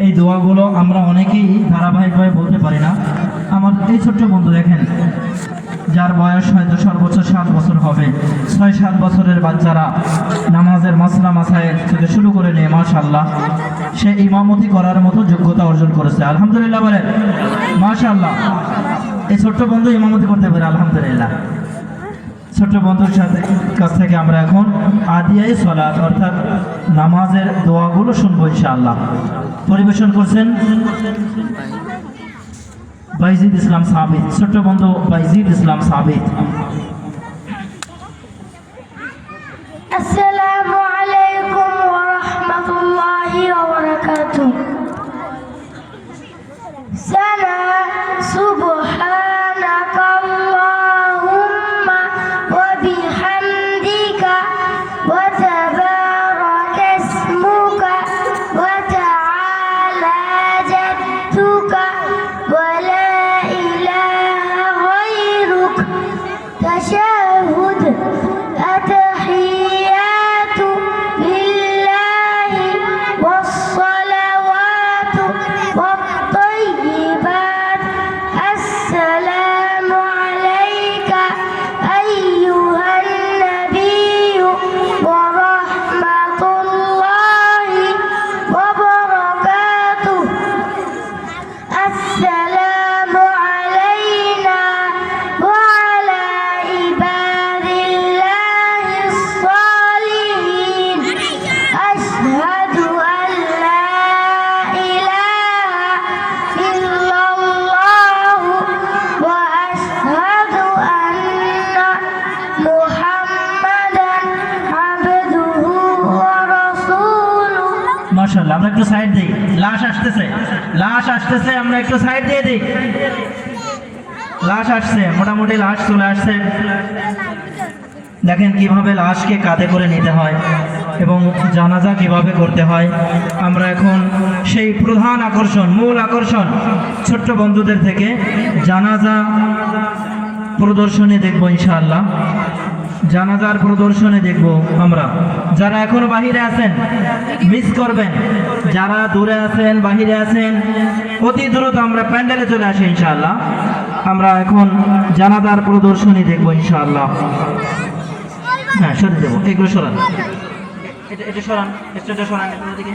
এই দোয়াগুলো আমরা অনেকেই ধারাবাহিকভাবে বলতে পারি না। আমার এই ছোট্ট বন্ধু দেখেন, যার বয়স হয়তো সর্বোচ্চ 7 বছর হবে, 6-7 বছরের বাচ্চারা নামাজের মাসলা মাসায়েল থেকে শুরু করে নিয়ে মাশাআল্লাহ সে ইমামতি করার মতো যোগ্যতা অর্জন করেছে। আলহামদুলিল্লাহ বলেন মাশাআল্লাহ। এই ছোট্ট বন্ধু ইমামতি করতে পারে, আলহামদুলিল্লাহ। ছোট্ট বন্ধুর কাছ থেকে আমরা এখন আদিয়াই সলাত অর্থাৎ নামাজের দোয়াগুলো শুনবো ইনশাআল্লাহ। পরিবেশন করছেন বাইজিদ ইসলাম সাবিত। ছোট্ট বন্ধু বাইজিদ ইসলাম সাবিত। আসসালামু আলাইকুম ওয়া রাহমাতুল্লাহি ওয়া বারাকাতুহু। সানা সুবহানাকা আল্লাহুম্মা ওয়া বিহামদিকা ওয়া তাবারাকা ইসমুকা ওয়া তাআলা জাদ্দুকা ওয়া লা ইলাহা গায়রুক। তাশাহুদ التحيات لله والصلوات والطيبات. السلام عليك أيها النبي ورحمة الله وبركاته. السلام علينا وعلى عباد الله الصالحين. أشهد أن لا إله إلا الله وأشهد أن محمدا عبده ورسوله. মাশাআল্লাহ। আমরা একটু সাইড দিই, লাশ আসতেছে, লাশ আসতেছে, আমরা একটু সাইড দিয়ে দিই। লাশ আসছে, মোটামুটি লাশ চলে আসছে। দেখেন কিভাবে লাশকে কাঁধে করে নিতে হয় এবং জানাজা কিভাবে করতে হয়। আমরা এখন সেই প্রধান আকর্ষণ, মূল আকর্ষণ ছোট্ট বন্ধুদের থেকে জানাজা প্রদর্শনী দেখবো ইনশাআল্লাহ। জানাজার প্রদর্শনী দেখব আমরা। যারা এখনো বাহিরে আছেন মিস করবেন, যারা দূরে আছেন বাহিরে আছেন অতি দ্রুত আমরা প্যান্ডেলে চলে আসি ইনশাআল্লাহ। আমরা এখন জানাজার প্রদর্শনী দেখব ইনশাআল্লাহ। হ্যাঁ, সরিয়ে দেবো, এগুলো সরান, এটা সরান, স্টেজটা সরান এদিকে।